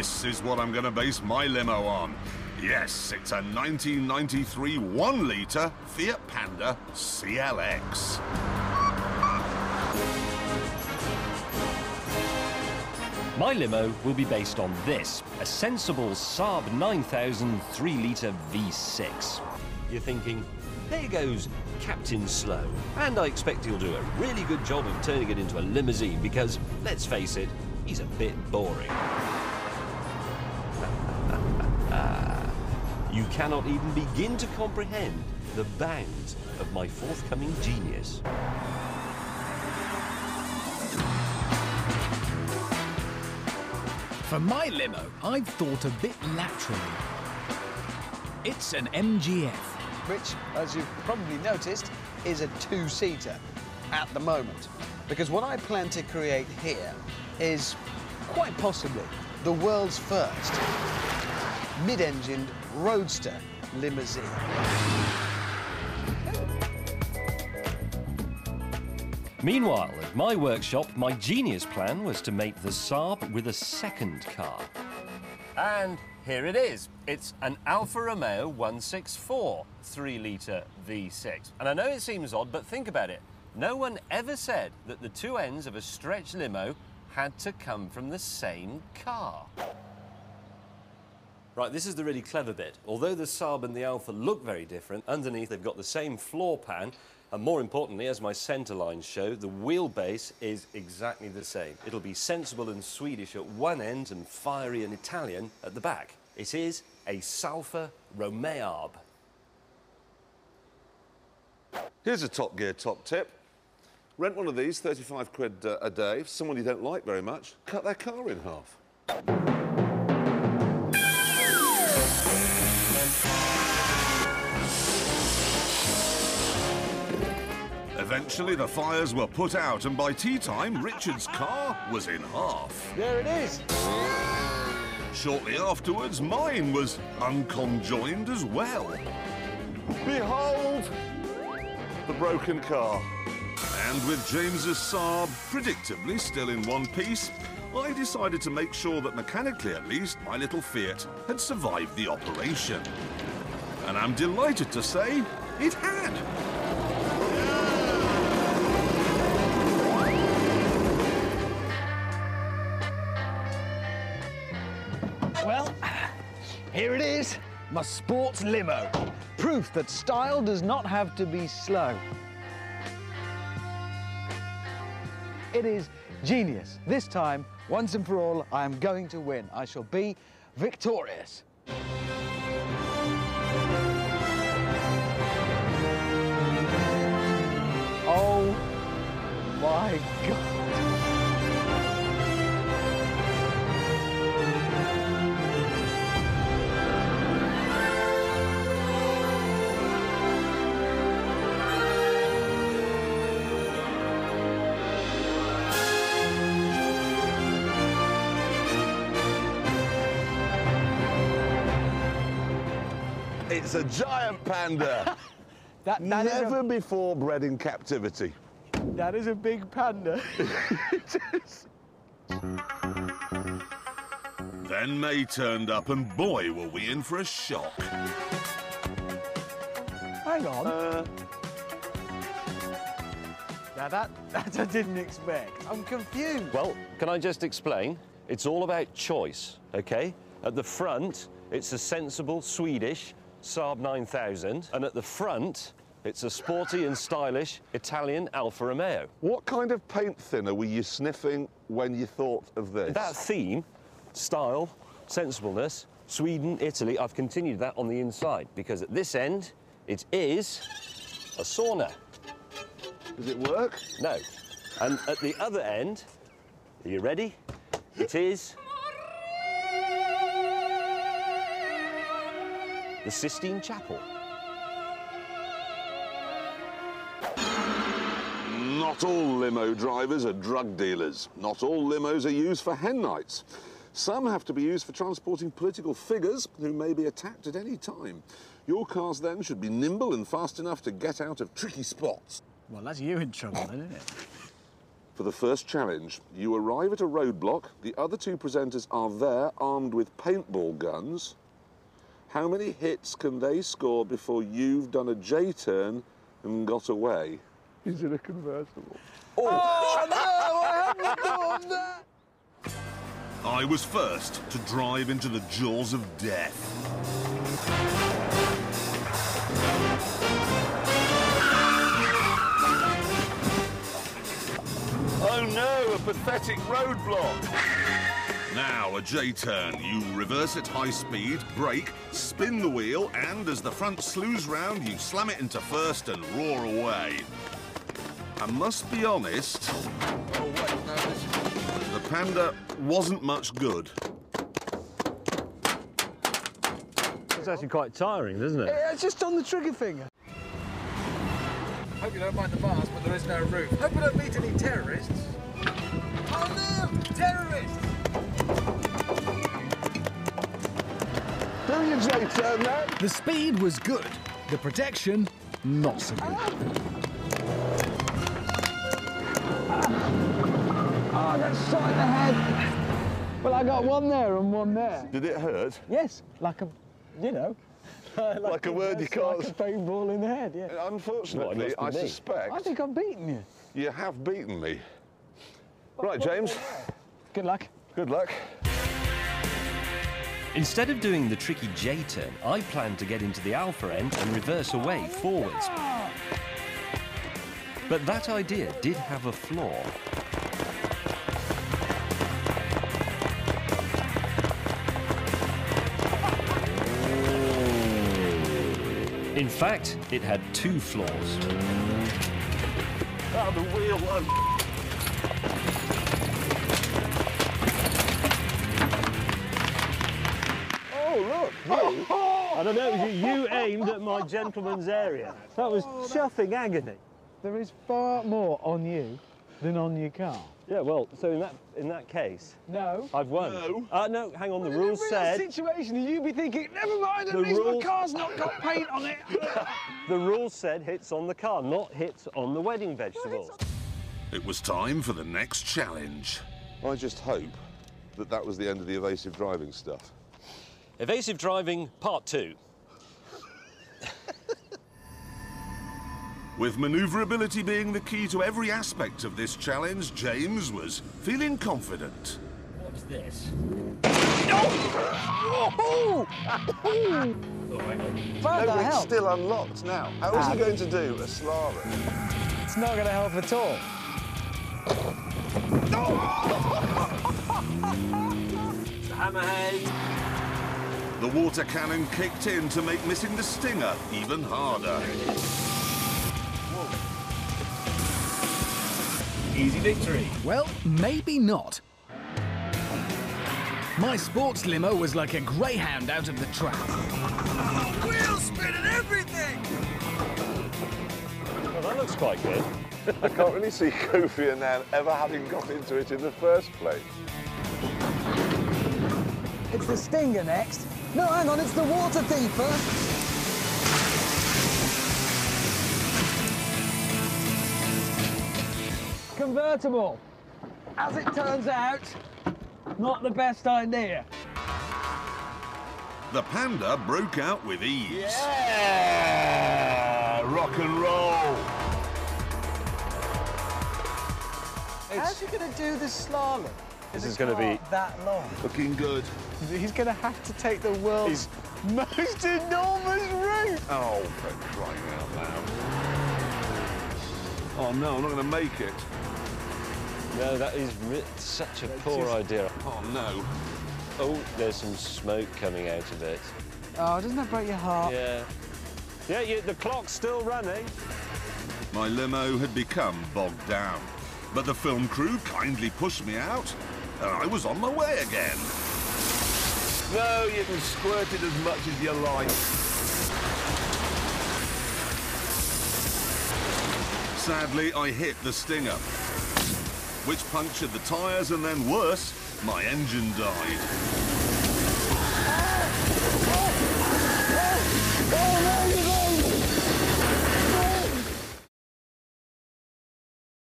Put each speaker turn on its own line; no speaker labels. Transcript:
This is what I'm going to base my limo on. Yes, it's a 1993 1-litre Fiat Panda CLX.
My limo will be based on this, a sensible Saab 9000 3-litre V6. You're thinking, there goes Captain Slow, and I expect he'll do a really good job of turning it into a limousine because, let's face it, he's a bit boring. You cannot even begin to comprehend the bounds of my forthcoming genius.
For my limo, I've thought a bit laterally. It's an MGF.
Which, as you've probably noticed, is a two-seater at the moment. Because what I plan to create here is, quite possibly, the world's first mid-engined roadster limousine.
Meanwhile, at my workshop, my genius plan was to make the Saab with a second car. And here it is. It's an Alfa Romeo 164 3-litre V6. And I know it seems odd, but think about it. No one ever said that the two ends of a stretch limo had to come from the same car. Right, this is the really clever bit. Although the Saab and the Alfa look very different, underneath they've got the same floor pan, and more importantly, as my centre lines show, the wheelbase is exactly the same. It'll be sensible and Swedish at one end and fiery and Italian at the back. It is a Alfa Romeo.
Here's a Top Gear top tip. Rent one of these, 35 quid a day. If someone you don't like very much, cut their car in half.
Eventually, the fires were put out, and by tea time, Richard's car was in half.
There it is.
Shortly afterwards, mine was unconjoined as well.
Behold the broken car.
And with James's Saab predictably still in one piece, I decided to make sure that mechanically at least my little Fiat had survived the operation. And I'm delighted to say it had.
Well, here it is, my sports limo. Proof that style does not have to be slow. It is genius. This time, once and for all, I am going to win. I shall be victorious. Oh my God.
It's a giant panda. Never before bred in captivity.
That is a big panda.
It is.
Then May turned up, and boy, were we in for a shock.
Hang on. Now that I didn't expect. I'm confused.
Well, can I just explain? It's all about choice, OK? At the front, it's a sensible Swedish Saab 9000, and at the front, it's a sporty and stylish Italian Alfa Romeo.
What kind of paint thinner were you sniffing when you thought of this?
That theme, style, sensibleness, Sweden, Italy, I've continued that on the inside, because at this end, it is a sauna.
Does it work?
No. And at the other end, are you ready? It is the Sistine Chapel.
Not all limo drivers are drug dealers. Not all limos are used for hen nights. Some have to be used for transporting political figures who may be attacked at any time. Your cars then should be nimble and fast enough to get out of tricky spots.
Well, that's you in trouble, then, isn't it?
For the first challenge, you arrive at a roadblock. The other two presenters are there, armed with paintball guns. How many hits can they score before you've done a J-turn and got away? Is it a convertible?
Oh, no, I haven't thought of that.
I was first to drive into the jaws of death.
Oh no, a pathetic roadblock.
Now, a J-turn. You reverse at high speed, brake, spin the wheel, and as the front slews round, you slam it into first and roar away. I must be honest,
Oh, wait, no, this is...
the Panda wasn't much good.
It's actually quite tiring, isn't it?
Yeah, it's just on the trigger finger. Hope you don't mind the bars, but there is no roof. Hope we don't meet any terrorists. Oh no! Terrorists!
Do your J-turn now.
The speed was good, the protection not so good.
Oh, I got shot in the head. Well, I got one there and one there.
Did it hurt?
Yes, like a, you know.
Like a word you can't...
Like a paintball in the head, yeah.
Unfortunately, I suspect
I think I've beaten you.
you have beaten me. Right, James.
Good luck.
Good luck.
Instead of doing the tricky J-turn, I planned to get into the Alfa end and reverse away forwards. But that idea did have a flaw. In fact, it had two flaws.
Oh, the wheel one. Oh, look.
I don't know, you aimed at my gentleman's area. That was chuffing agony.
There is far more on you than on your car.
Yeah, well, so in that case,
No.
I've won.
No.
No, hang on, the
In
rules
every other
said...
situation, you'd be thinking, never mind, at
The
least
rules-
my car's not got paint on it.
The rules said hits on the car, not hits on the wedding vegetables.
It was time for the next challenge.
I just hope that that was the end of the evasive driving stuff.
Evasive driving, part 2.
With manoeuvrability being the key to every aspect of this challenge, James was feeling confident.
What's this?
Found that help.
still unlocked now. How is he going to do a slalom?
It's not going to help at all.
Hammerhead.
The water cannon kicked in to make missing the stinger even harder.
Easy victory.
Well, maybe not. My sports limo was like a greyhound out of the trap.
Wheel spin and everything!
Well, that looks quite good.
I can't really see Kofi Annan ever having got into it in the first place.
It's the stinger next. No, hang on, it's the water thing first. Convertible. As it turns out, not the best idea.
The Panda broke out with ease.
Yeah! Rock and roll!
How's he going to do the slalom?
This is going to be...
that long.
Looking good.
He's going to have to take the world's most enormous route.
Oh, for crying out loud. Oh no, I'm not going to make it.
No, that is such a poor idea.
Oh no.
Oh, there's some smoke coming out of it.
Oh, doesn't that break your heart?
Yeah.
Yeah, the clock's still running.
My limo had become bogged down, but the film crew kindly pushed me out, and I was on my way again.
No, you can squirt it as much as you like.
Sadly, I hit the stinger, which punctured the tyres, and then worse, my engine died.